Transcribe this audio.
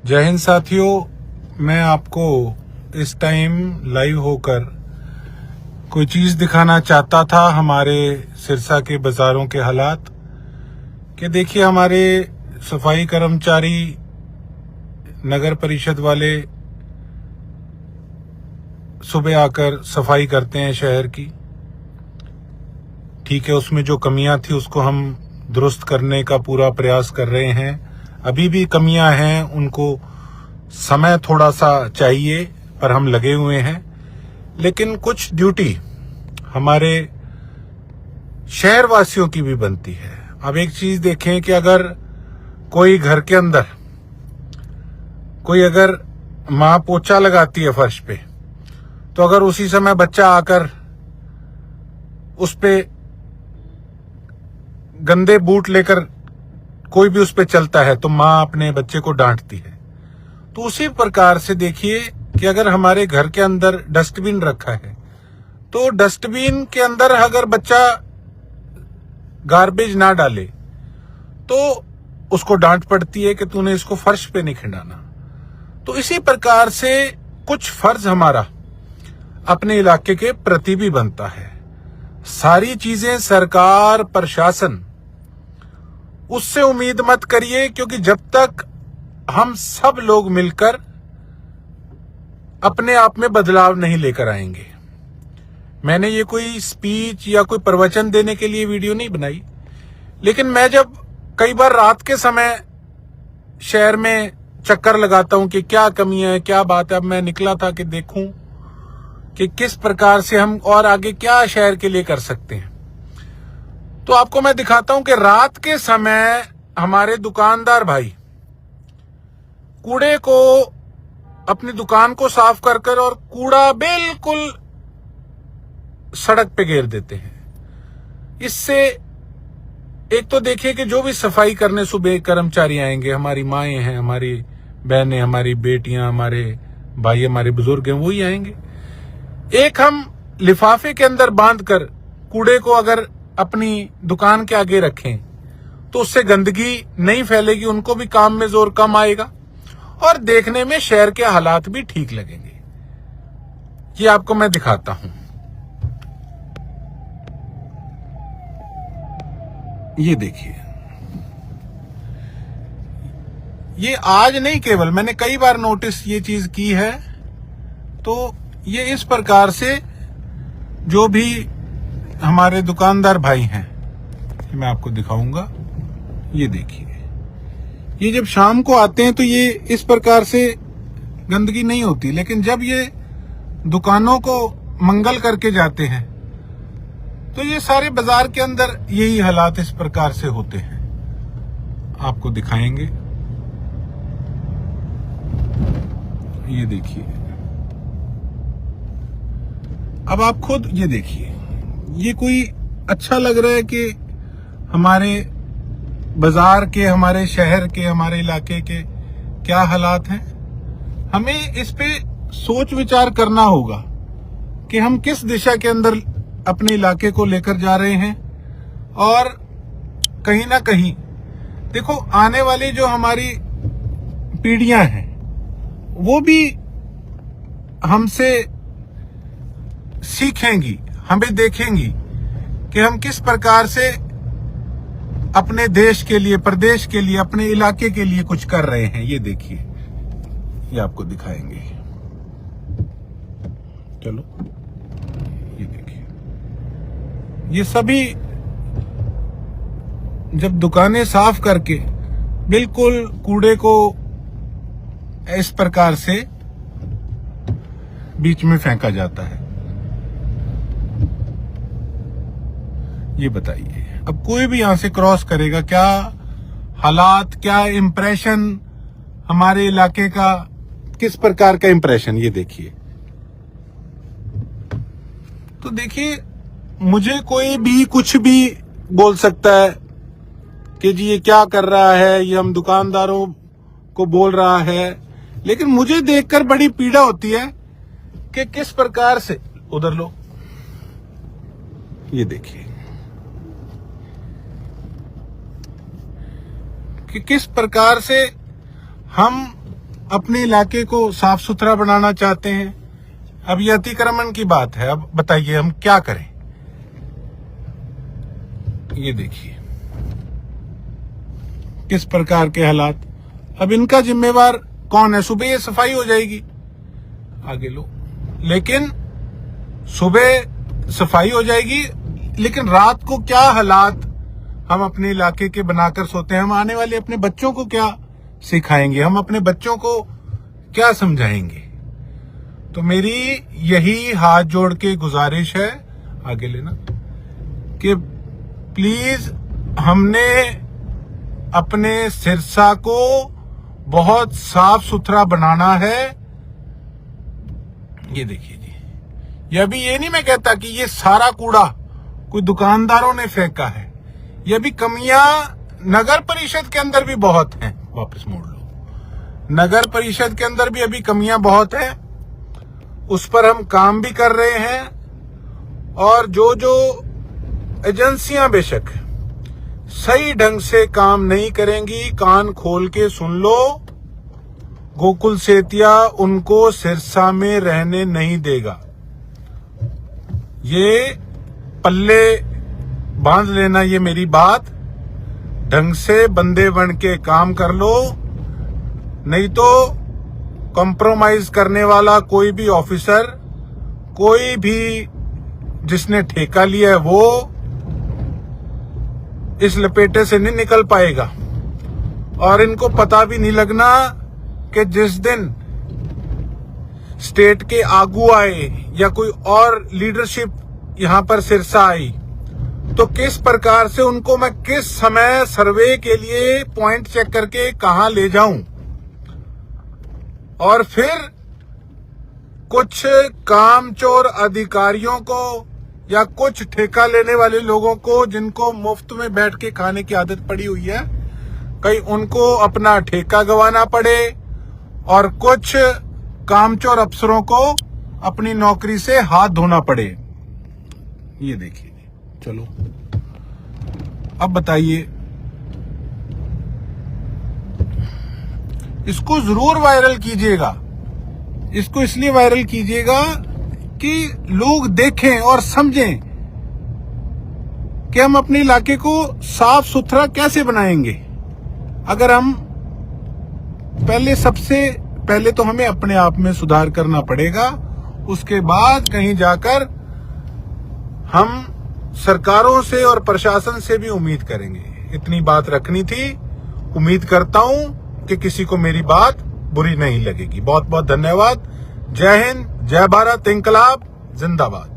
जय हिंद साथियों, मैं आपको इस टाइम लाइव होकर कोई चीज दिखाना चाहता था। हमारे सिरसा के बाजारों के हालात कि देखिए, हमारे सफाई कर्मचारी नगर परिषद वाले सुबह आकर सफाई करते हैं शहर की। ठीक है, उसमें जो कमियां थी उसको हम दुरुस्त करने का पूरा प्रयास कर रहे हैं। अभी भी कमियां हैं, उनको समय थोड़ा सा चाहिए, पर हम लगे हुए हैं। लेकिन कुछ ड्यूटी हमारे शहरवासियों की भी बनती है। अब एक चीज देखें कि अगर कोई घर के अंदर अगर माँ पोछा लगाती है फर्श पे, तो अगर उसी समय बच्चा आकर उस पे गंदे बूट लेकर कोई भी उस पे चलता है तो माँ अपने बच्चे को डांटती है। तो उसी प्रकार से देखिए कि अगर हमारे घर के अंदर डस्टबिन रखा है, तो डस्टबिन के अंदर अगर बच्चा गार्बेज ना डाले तो उसको डांट पड़ती है कि तूने इसको फर्श पे नहीं खिंडाना। तो इसी प्रकार से कुछ फर्ज हमारा अपने इलाके के प्रति भी बनता है। सारी चीजें सरकार प्रशासन उससे उम्मीद मत करिए, क्योंकि जब तक हम सब लोग मिलकर अपने आप में बदलाव नहीं लेकर आएंगे। मैंने ये कोई स्पीच या कोई प्रवचन देने के लिए वीडियो नहीं बनाई, लेकिन मैं जब कई बार रात के समय शहर में चक्कर लगाता हूं कि क्या कमी है, क्या बात है। अब मैं निकला था कि देखूं कि किस प्रकार से हम और आगे क्या शहर के लिए कर सकते हैं। तो आपको मैं दिखाता हूं कि रात के समय हमारे दुकानदार भाई कूड़े को अपनी दुकान को साफ कर कर और कूड़ा बिल्कुल सड़क पे घेर देते हैं। इससे एक तो देखिए कि जो भी सफाई करने सुबह कर्मचारी आएंगे, हमारी माएं हैं, हमारी बहनें, हमारी बेटियां, हमारे भाई, हमारे बुजुर्ग हैं, वही आएंगे। एक हम लिफाफे के अंदर बांधकर कूड़े को अगर अपनी दुकान के आगे रखें तो उससे गंदगी नहीं फैलेगी, उनको भी काम में जोर कम आएगा और देखने में शहर के हालात भी ठीक लगेंगे। ये आपको मैं दिखाता हूं। ये देखिए, ये आज नहीं, केवल मैंने कई बार नोटिस ये चीज की है। तो ये इस प्रकार से जो भी हमारे दुकानदार भाई हैं, मैं आपको दिखाऊंगा। ये देखिए, ये जब शाम को आते हैं तो ये इस प्रकार से गंदगी नहीं होती, लेकिन जब ये दुकानों को मंगल करके जाते हैं तो ये सारे बाजार के अंदर यही हालात इस प्रकार से होते हैं। आपको दिखाएंगे। ये देखिए, अब आप खुद ये देखिए, ये कोई अच्छा लग रहा है कि हमारे बाजार के, हमारे शहर के, हमारे इलाके के क्या हालात हैं। हमें इस पे सोच विचार करना होगा कि हम किस दिशा के अंदर अपने इलाके को लेकर जा रहे हैं। और कहीं ना कहीं देखो, आने वाली जो हमारी पीढ़ियां हैं वो भी हमसे सीखेंगी, हमें देखेंगी कि हम किस प्रकार से अपने देश के लिए, प्रदेश के लिए, अपने इलाके के लिए कुछ कर रहे हैं। ये देखिए, ये आपको दिखाएंगे। चलो, ये देखिए, ये सभी जब दुकानें साफ करके बिल्कुल कूड़े को इस प्रकार से बीच में फेंका जाता है। ये बताइए, अब कोई भी यहां से क्रॉस करेगा, क्या हालात, क्या इंप्रेशन हमारे इलाके का, किस प्रकार का इंप्रेशन। ये देखिए, तो देखिए, मुझे कोई भी कुछ भी बोल सकता है कि जी ये क्या कर रहा है, ये हम दुकानदारों को बोल रहा है, लेकिन मुझे देखकर बड़ी पीड़ा होती है कि किस प्रकार से, उधर लो, ये देखिए कि किस प्रकार से हम अपने इलाके को साफ सुथरा बनाना चाहते हैं। अब ये अतिक्रमण की बात है, अब बताइए हम क्या करें। ये देखिए किस प्रकार के हालात। अब इनका जिम्मेवार कौन है? सुबह ये सफाई हो जाएगी, आगे लो, लेकिन सुबह सफाई हो जाएगी, लेकिन रात को क्या हालात हम अपने इलाके के बनाकर सोते हैं। हम आने वाले अपने बच्चों को क्या सिखाएंगे, हम अपने बच्चों को क्या समझाएंगे। तो मेरी यही हाथ जोड़ के गुजारिश है, आगे लेना, कि प्लीज हमने अपने सिरसा को बहुत साफ सुथरा बनाना है। ये देखिए जी, ये अभी ये नहीं मैं कहता कि ये सारा कूड़ा कोई दुकानदारों ने फेंका है, ये भी कमियां नगर परिषद के अंदर भी बहुत हैं। वापस मोड़ लो, नगर परिषद के अंदर भी अभी कमियां बहुत हैं, उस पर हम काम भी कर रहे हैं। और जो एजेंसियां बेशक सही ढंग से काम नहीं करेंगी, कान खोल के सुन लो, गोकुल सेतिया उनको सिरसा में रहने नहीं देगा। ये पल्ले बांध लेना, ये मेरी बात, ढंग से बंदे बन के काम कर लो, नहीं तो कॉम्प्रोमाइज करने वाला कोई भी ऑफिसर, कोई भी जिसने ठेका लिया है, वो इस लपेटे से नहीं निकल पाएगा। और इनको पता भी नहीं लगना कि जिस दिन स्टेट के आगू आए या कोई और लीडरशिप यहां पर सिरसा आई, तो किस प्रकार से उनको मैं किस समय सर्वे के लिए पॉइंट चेक करके कहां ले जाऊं। और फिर कुछ कामचोर अधिकारियों को या कुछ ठेका लेने वाले लोगों को, जिनको मुफ्त में बैठ के खाने की आदत पड़ी हुई है, कहीं उनको अपना ठेका गंवाना पड़े और कुछ कामचोर अफसरों को अपनी नौकरी से हाथ धोना पड़े। ये देखिए, चलो अब बताइए, इसको जरूर वायरल कीजिएगा। इसको इसलिए वायरल कीजिएगा कि लोग देखें और समझें कि हम अपने इलाके को साफ सुथरा कैसे बनाएंगे। अगर हम सबसे पहले तो हमें अपने आप में सुधार करना पड़ेगा, उसके बाद कहीं जाकर हम सरकारों से और प्रशासन से भी उम्मीद करेंगे। इतनी बात रखनी थी। उम्मीद करता हूं कि किसी को मेरी बात बुरी नहीं लगेगी। बहुत बहुत धन्यवाद। जय हिंद, जय भारत, इंकलाब जिंदाबाद।